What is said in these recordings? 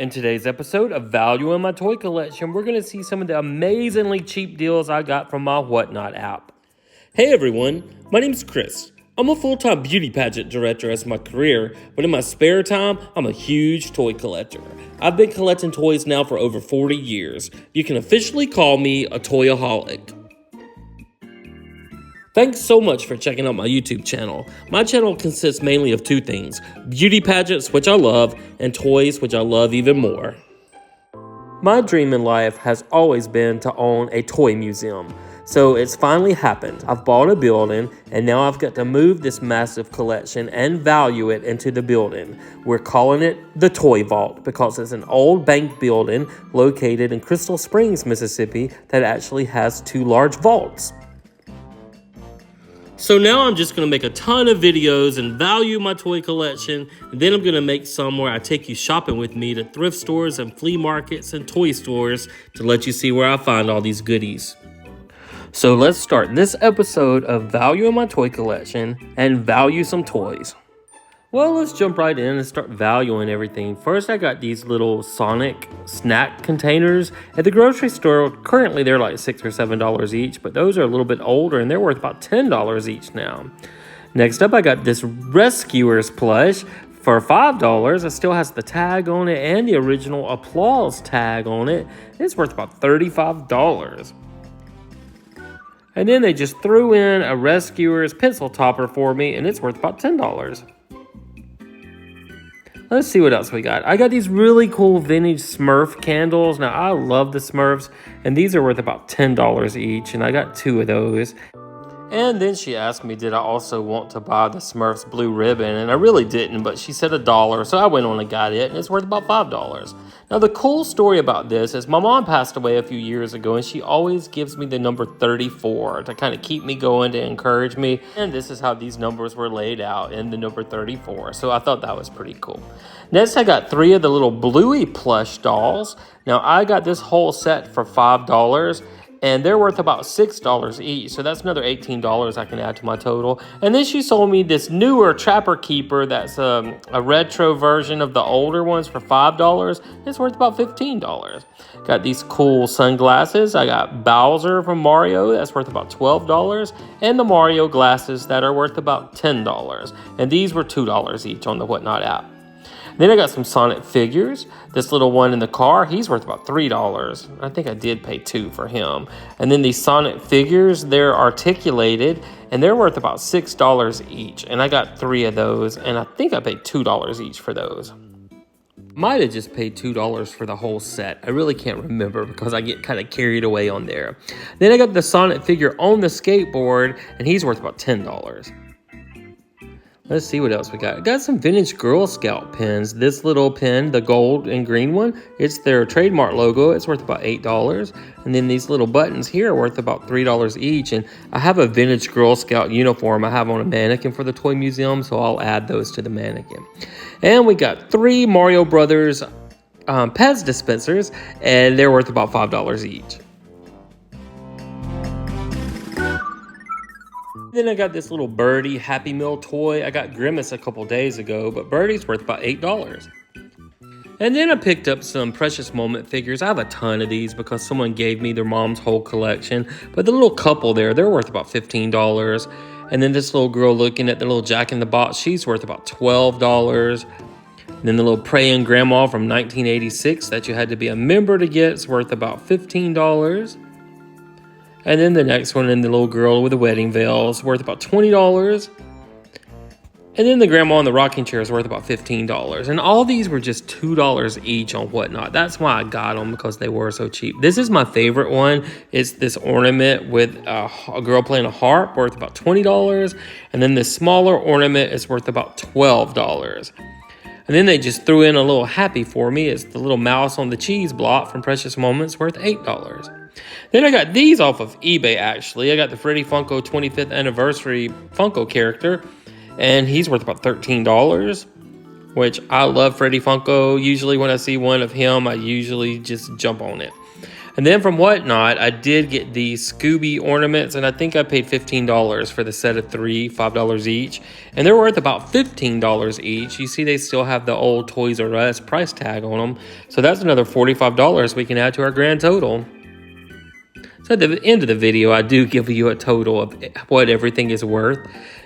In today's episode of Value in My Toy Collection, we're going to see some of the amazingly cheap deals I got from my Whatnot app. Hey everyone, my name's Chris. I'm a full-time beauty pageant director as my career, but in my spare time, I'm a huge toy collector. I've been collecting toys now for over 40 years. You can officially call me a toyaholic. Thanks so much for checking out my YouTube channel. My channel consists mainly of two things: beauty pageants, which I love, and toys, which I love even more. My dream in life has always been to own a toy museum. So it's finally happened. I've bought a building, and now I've got to move this massive collection and value it into the building. We're calling it the Toy Vault because it's an old bank building located in Crystal Springs, Mississippi that actually has two large vaults. So now I'm just going to make a ton of videos and value my toy collection, and then I'm going to make some where I take you shopping with me to thrift stores and flea markets and toy stores to let you see where I find all these goodies. So let's start this episode of Value in My Toy Collection and value some toys. Well, let's jump right in and start valuing everything. First, I got these little Sonic snack containers at the grocery store. Currently, they're like $6 or $7 each, but those are a little bit older and they're worth about $10 each now. Next up, I got this Rescuers plush for $5. It still has the tag on it and the original applause tag on it. It's worth about $35. And then they just threw in a Rescuers pencil topper for me, and it's worth about $10. Let's see what else we got. I got these really cool vintage Smurf candles. Now, I love the Smurfs, and these are worth about $10 each, and I got two of those. And then she asked me, did I also want to buy the Smurfs blue ribbon? And I really didn't, but she said $1, so I went on and got it, and it's worth about $5. Now, the cool story about this is my mom passed away a few years ago, and she always gives me the number 34 to kind of keep me going, to encourage me. And this is how these numbers were laid out in the number 34, so I thought that was pretty cool. Next, I got 3 of the little Bluey plush dolls. Now, I got this whole set for $5, and they're worth about $6 each, so that's another $18 I can add to my total. And then she sold me this newer Trapper Keeper that's a retro version of the older ones for $5. It's worth about $15. Got these cool sunglasses. I got Bowser from Mario, that's worth about $12, and the Mario glasses that are worth about $10. And these were $2 each on the Whatnot app. Then I got some Sonic figures. This little one in the car, he's worth about $3. I think I did pay $2 for him. And then these Sonic figures, they're articulated, and they're worth about $6 each. And I got 3 of those, and I think I paid $2 each for those. Might have just paid $2 for the whole set. I really can't remember because I get kind of carried away on there. Then I got the Sonic figure on the skateboard, and he's worth about $10. Let's see what else we got. I got some vintage Girl Scout pins. This little pin, the gold and green one, it's their trademark logo. It's worth about $8. And then these little buttons here are worth about $3 each. And I have a vintage Girl Scout uniform I have on a mannequin for the toy museum, so I'll add those to the mannequin. And we got 3 Mario Brothers Pez dispensers, and they're worth about $5 each. Then I got this little Birdie Happy Meal toy. I got Grimace a couple days ago, but Birdie's worth about $8. And then I picked up some Precious Moment figures. I have a ton of these because someone gave me their mom's whole collection. But the little couple there, they're worth about $15. And then this little girl looking at the little Jack in the Box, she's worth about $12. And then the little Praying Grandma from 1986 that you had to be a member to get is worth about $15. And then the next one, and the little girl with the wedding veil, is worth about $20. And then the grandma in the rocking chair is worth about $15. And all these were just $2 each on Whatnot. That's why I got them, because they were so cheap. This is my favorite one. It's this ornament with a girl playing a harp, worth about $20. And then this smaller ornament is worth about $12. And then they just threw in a little happy for me. It's the little mouse on the cheese block from Precious Moments, worth $8. Then I got these off of eBay, actually. I got the Freddy Funko 25th Anniversary Funko character, and he's worth about $13, which I love Freddy Funko. Usually when I see one of him, I usually just jump on it. And then from Whatnot, I did get these Scooby ornaments, and I think I paid $15 for the set of 3, $5 each. And they're worth about $15 each. You see they still have the old Toys R Us price tag on them. So that's another $45 we can add to our grand total. So at the end of the video, I do give you a total of what everything is worth.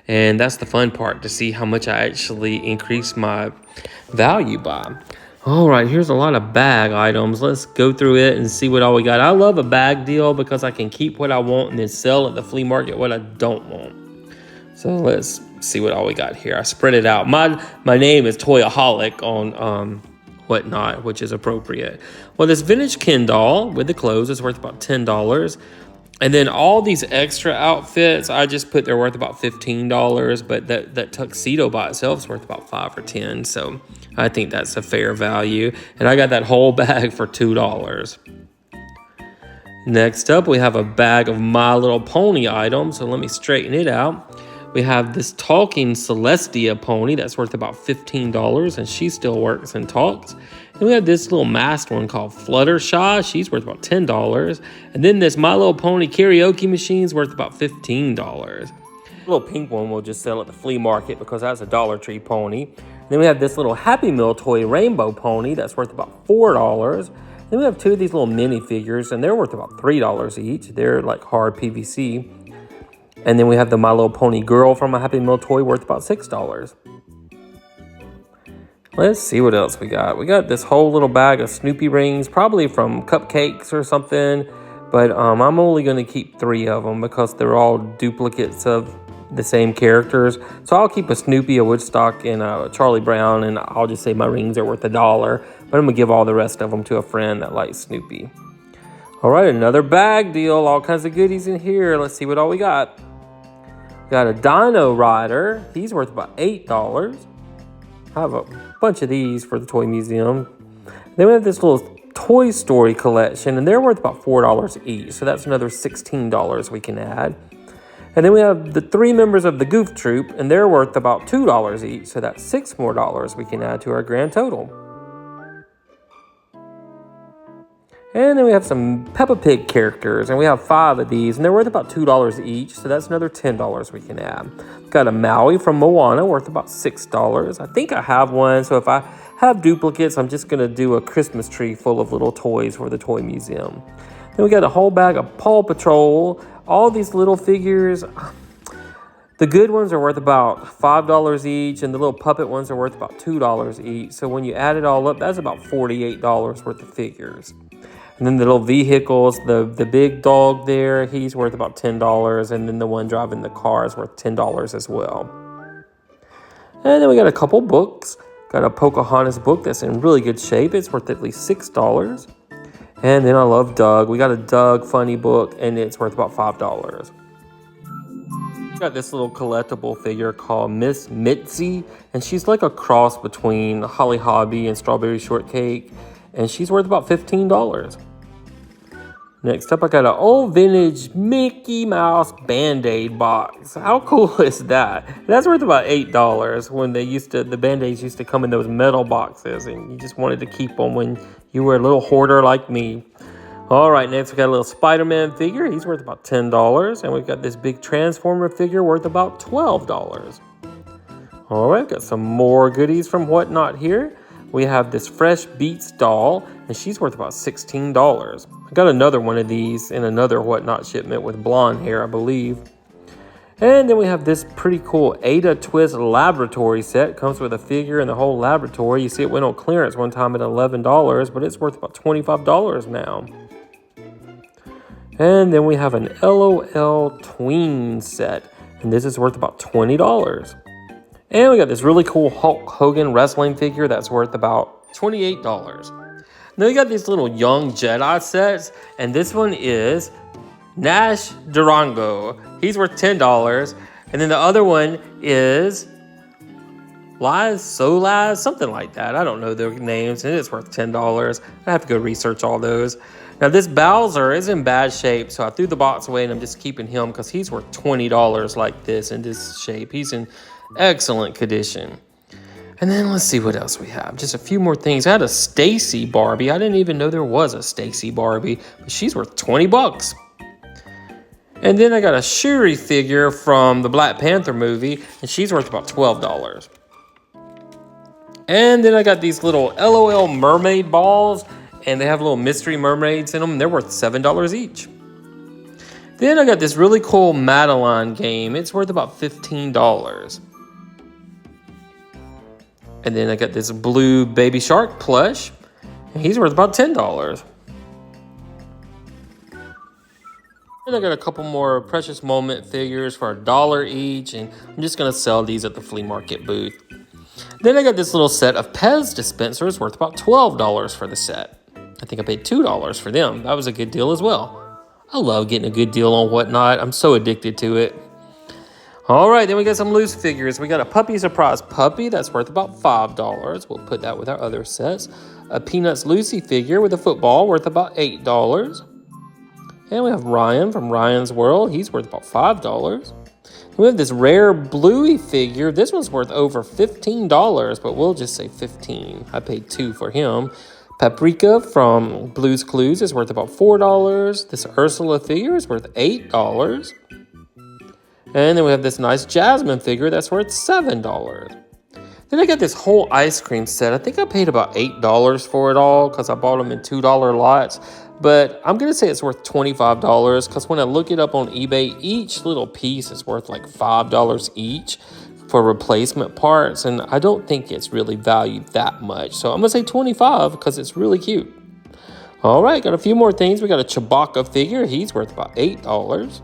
And that's the fun part, to see how much I actually increase my value by. All right, here's a lot of bag items. Let's go through it and see what all we got. I love a bag deal because I can keep what I want and then sell at the flea market what I don't want. So let's see what all we got here. I spread it out. My name is Toyaholic on Whatnot, which is appropriate. Well, this vintage Ken doll with the clothes is worth about $10. And then all these extra outfits, I just put they're worth about $15, but that tuxedo by itself is worth about $5 or $10. So I think that's a fair value. And I got that whole bag for $2. Next up, we have a bag of My Little Pony items. So let me straighten it out. We have this talking Celestia pony that's worth about $15, and she still works and talks. And we have this little masked one called Fluttershy. She's worth about $10. And then this My Little Pony karaoke machine is worth about $15. The little pink one we'll just sell at the flea market because that's a Dollar Tree pony. Then we have this little Happy Meal toy rainbow pony that's worth about $4. Then we have 2 of these little mini figures, and they're worth about $3 each. They're like hard PVC. And then we have the My Little Pony girl from a Happy Meal toy worth about $6. Let's see what else we got. We got this whole little bag of Snoopy rings, probably from Cupcakes or something. But I'm only going to keep 3 of them because they're all duplicates of the same characters. So I'll keep a Snoopy, a Woodstock, and a Charlie Brown. And I'll just say my rings are worth $1. But I'm going to give all the rest of them to a friend that likes Snoopy. All right, another bag deal. All kinds of goodies in here. Let's see what all we got. We got a Dino Rider. He's worth about $8. I have a bunch of these for the Toy Museum. Then we have this little Toy Story collection, and they're worth about $4 each. So that's another $16 we can add. And then we have the 3 members of the Goof Troop, and they're worth about $2 each. So that's $6 more we can add to our grand total. And then we have some Peppa Pig characters, and we have 5 of these, and they're worth about $2 each, so that's another $10 we can add. Got a Maui from Moana, worth about $6. I think I have one, so if I have duplicates, I'm just going to do a Christmas tree full of little toys for the Toy Museum. Then we got a whole bag of Paw Patrol, all these little figures. The good ones are worth about $5 each, and the little puppet ones are worth about $2 each. So when you add it all up, that's about $48 worth of figures. And then the little vehicles, the big dog there, he's worth about $10. And then the one driving the car is worth $10 as well. And then we got a couple books. Got a Pocahontas book that's in really good shape. It's worth at least $6. And then I love Doug. We got a Doug funny book, and it's worth about $5. Got this little collectible figure called Miss Mitzi, and she's like a cross between Holly Hobbie and Strawberry Shortcake, and she's worth about $15. Next up, I got an old vintage Mickey Mouse Band-Aid box. How cool is that? That's worth about $8 when the Band-Aids used to come in those metal boxes, and you just wanted to keep them when you were a little hoarder like me. All right, next we got a little Spider-Man figure. He's worth about $10. And we've got this big Transformer figure worth about $12. All right, got some more goodies from Whatnot here. We have this Fresh Beats doll, and she's worth about $16. I got another one of these in another Whatnot shipment with blonde hair, I believe. And then we have this pretty cool Ada Twist laboratory set. Comes with a figure and the whole laboratory. You see it went on clearance one time at $11, but it's worth about $25 now. And then we have an LOL Tween set, and this is worth about $20. And we got this really cool Hulk Hogan wrestling figure that's worth about $28. Then we got these little Young Jedi sets, and this one is Nash Durango. He's worth $10. And then the other one is Solaz, something like that. I don't know their names, and it's worth $10. I have to go research all those. Now this Bowser is in bad shape, so I threw the box away, and I'm just keeping him because he's worth $20 like this in this shape. He's in excellent condition. And then let's see what else we have. Just a few more things. I had a Stacy Barbie. I didn't even know there was a Stacy Barbie, but she's worth 20 bucks. And then I got a Shuri figure from the Black Panther movie, and she's worth about $12. And then I got these little LOL mermaid balls, and they have little mystery mermaids in them. They're worth $7 each. Then I got this really cool Madeline game. It's worth about $15. And then I got this blue baby shark plush, and he's worth about $10. And I got a couple more Precious Moment figures for $1 each, and I'm just going to sell these at the flea market booth. Then I got this little set of Pez dispensers worth about $12 for the set. I think I paid $2 for them. That was a good deal as well. I love getting a good deal on whatnot. I'm so addicted to it. All right, then we got some loose figures. We got a Puppy Surprise Puppy that's worth about $5. We'll put that with our other sets. A Peanuts Lucy figure with a football worth about $8. And we have Ryan from Ryan's World. He's worth about $5. We have this rare Bluey figure. This one's worth over $15, but we'll just say $15. I paid $2 for him. Paprika from Blue's Clues is worth about $4. This Ursula figure is worth $8. And then we have this nice Jasmine figure that's worth $7. Then I got this whole ice cream set. I think I paid about $8 for it all because I bought them in $2 lots. But I'm going to say it's worth $25 because when I look it up on eBay, each little piece is worth like $5 each for replacement parts. And I don't think it's really valued that much. So I'm going to say $25 because it's really cute. All right, got a few more things. We got a Chewbacca figure. He's worth about $8.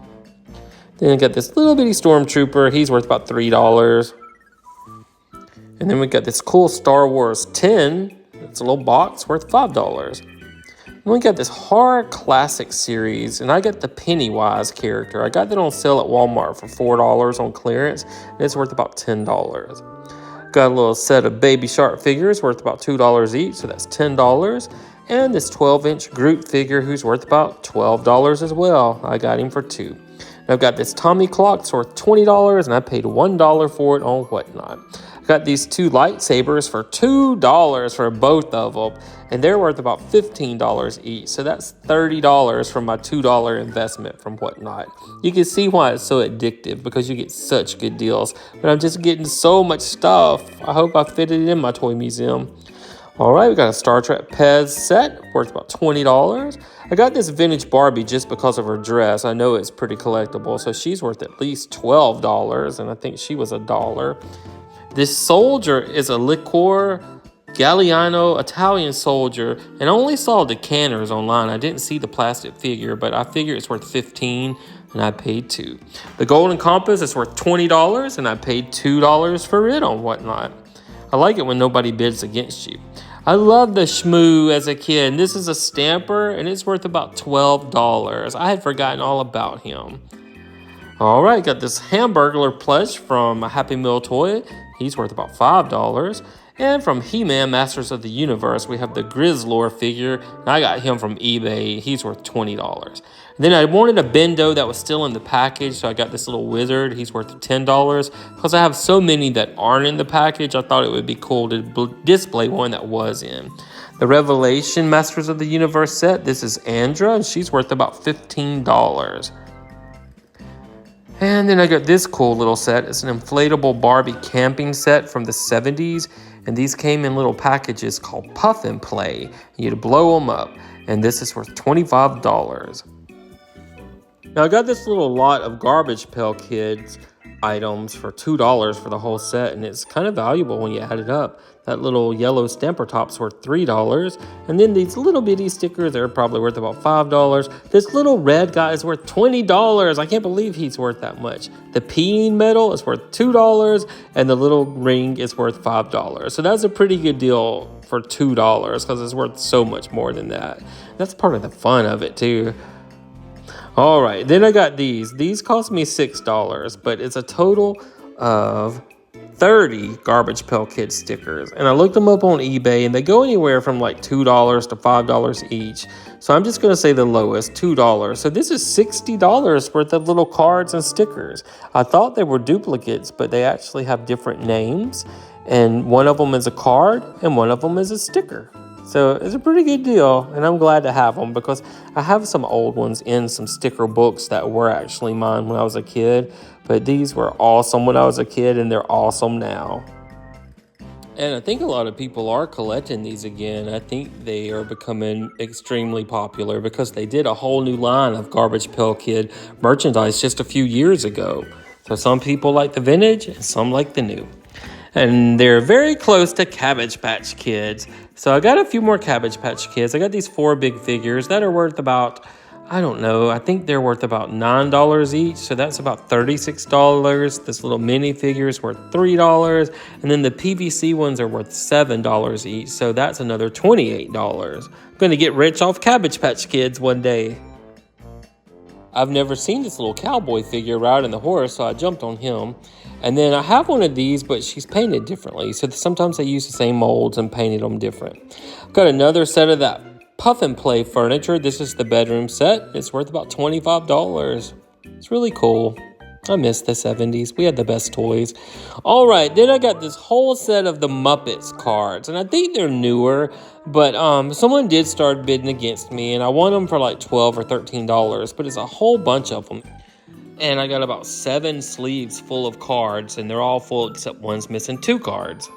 Then I got this little bitty Stormtrooper. He's worth about $3. And then we got this cool Star Wars 10. It's a little box worth $5. And we got this horror classic series, and I got the Pennywise character. I got that on sale at Walmart for $4 on clearance, and it's worth about $10. Got a little set of Baby Shark figures worth about $2 each, so that's $10. And this 12-inch Groot figure who's worth about $12 as well. I got him for $2. And I've got this Tommy clock, it's worth $20, and I paid $1 for it on Whatnot. I got these two lightsabers for $2 for both of them, and they're worth about $15 each. So that's $30 from my $2 investment from Whatnot. You can see why it's so addictive because you get such good deals. But I'm just getting so much stuff. I hope I fit it in my toy museum. All right, we got a Star Trek Pez set worth about $20. I got this vintage Barbie just because of her dress. I know it's pretty collectible, so she's worth at least $12, and I think she was $1. This soldier is a Liquor Galliano Italian soldier, and I only saw decanters online. I didn't see the plastic figure, but I figure it's worth $15, and I paid $2. The Golden Compass is worth $20, and I paid $2 for it on Whatnot. I like it when nobody bids against you. I love the Shmoo as a kid. This is a stamper, and it's worth about $12. I had forgotten all about him. All right, got this Hamburglar plush from Happy Meal Toy. He's worth about $5. And from He-Man Masters of the Universe, we have the Grizzlor figure. And I got him from eBay. He's worth $20. And then I wanted a Bendo that was still in the package, so I got this little wizard. He's worth $10. Because I have so many that aren't in the package, I thought it would be cool to display one that was in. The Revelation Masters of the Universe set, this is Andra, and she's worth about $15. And then I got this cool little set. It's an inflatable Barbie camping set from the 70s. And these came in little packages called Puff and Play. You'd blow them up. And this is worth $25. Now I got this little lot of Garbage Pail Kids items for $2 for the whole set. And it's kind of valuable when you add it up. That little yellow stamper top's worth $3. And then these little bitty stickers are probably worth about $5. This little red guy is worth $20. I can't believe he's worth that much. The peeing medal is worth $2. And the little ring is worth $5. So that's a pretty good deal for $2 because it's worth so much more than that. That's part of the fun of it too. All right, then I got these. These cost me $6, but it's a total of 30 Garbage Pail Kids stickers. And I looked them up on eBay, and they go anywhere from like $2 to $5 each. So I'm just going to say the lowest, $2. So this is $60 worth of little cards and stickers. I thought they were duplicates, but they actually have different names. And one of them is a card and one of them is a sticker. So it's a pretty good deal, and I'm glad to have them because I have some old ones in some sticker books that were actually mine when I was a kid. But these were awesome when I was a kid, and they're awesome now. And I think a lot of people are collecting these again. I think they are becoming extremely popular because they did a whole new line of Garbage Pail Kid merchandise just a few years ago. So some people like the vintage and some like the new. And they're very close to Cabbage Patch Kids. So I got a few more Cabbage Patch Kids. I got these 4 big figures that are worth about, I don't know, I think they're worth about $9 each. So that's about $36. This little mini figure is worth $3. And then the PVC ones are worth $7 each. So that's another $28. I'm going to get rich off Cabbage Patch Kids one day. I've never seen this little cowboy figure riding the horse, so I jumped on him. And then I have one of these, but she's painted differently. So sometimes I use the same molds and painted them different. I've got another set of that Puff and Play furniture. This is the bedroom set. It's worth about $25. It's really cool. I miss the 70s. We had the best toys. All right, then I got this whole set of the Muppets cards, and I think they're newer, but someone did start bidding against me, and I won them for like $12 or $13, but it's a whole bunch of them. And I got about 7 sleeves full of cards, and they're all full except one's missing 2 cards.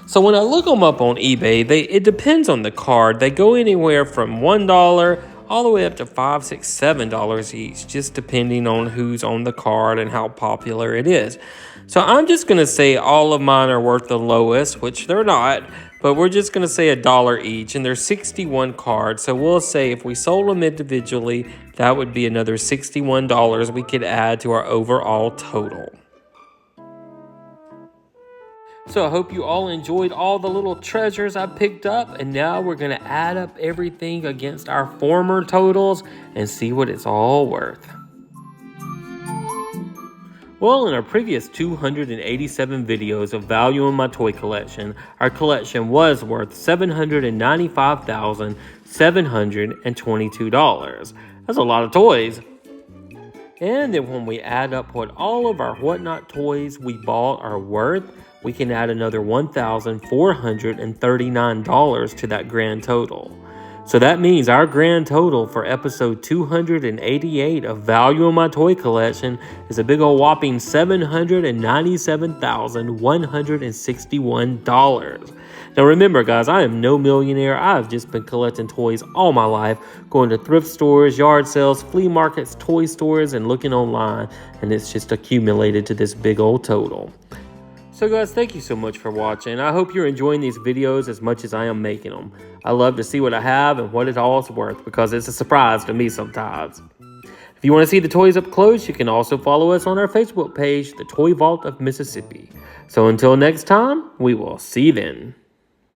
So when I look them up on eBay, it depends on the card. They go anywhere from $1 all the way up to $5, $6, $7 each, just depending on who's on the card and how popular it is. So I'm just going to say all of mine are worth the lowest, which they're not, but we're just going to say $1 each, and there's 61 cards. So we'll say if we sold them individually, that would be another $61 we could add to our overall total. So I hope you all enjoyed all the little treasures I picked up, and now we're going to add up everything against our former totals and see what it's all worth. Well, in our previous 287 videos of value in my toy collection, our collection was worth $795,722. That's a lot of toys. And then when we add up what all of our Whatnot toys we bought are worth, we can add another $1,439 to that grand total. So that means our grand total for episode 288 of Value in My Toy Collection is a big old whopping $797,161. Now remember guys, I am no millionaire. I've just been collecting toys all my life, going to thrift stores, yard sales, flea markets, toy stores, and looking online, and it's just accumulated to this big old total. So guys, thank you so much for watching. I hope you're enjoying these videos as much as I am making them. I love to see what I have and what it all is worth because it's a surprise to me sometimes. If you want to see the toys up close, you can also follow us on our Facebook page, The Toy Vault of Mississippi. So until next time, we will see you then.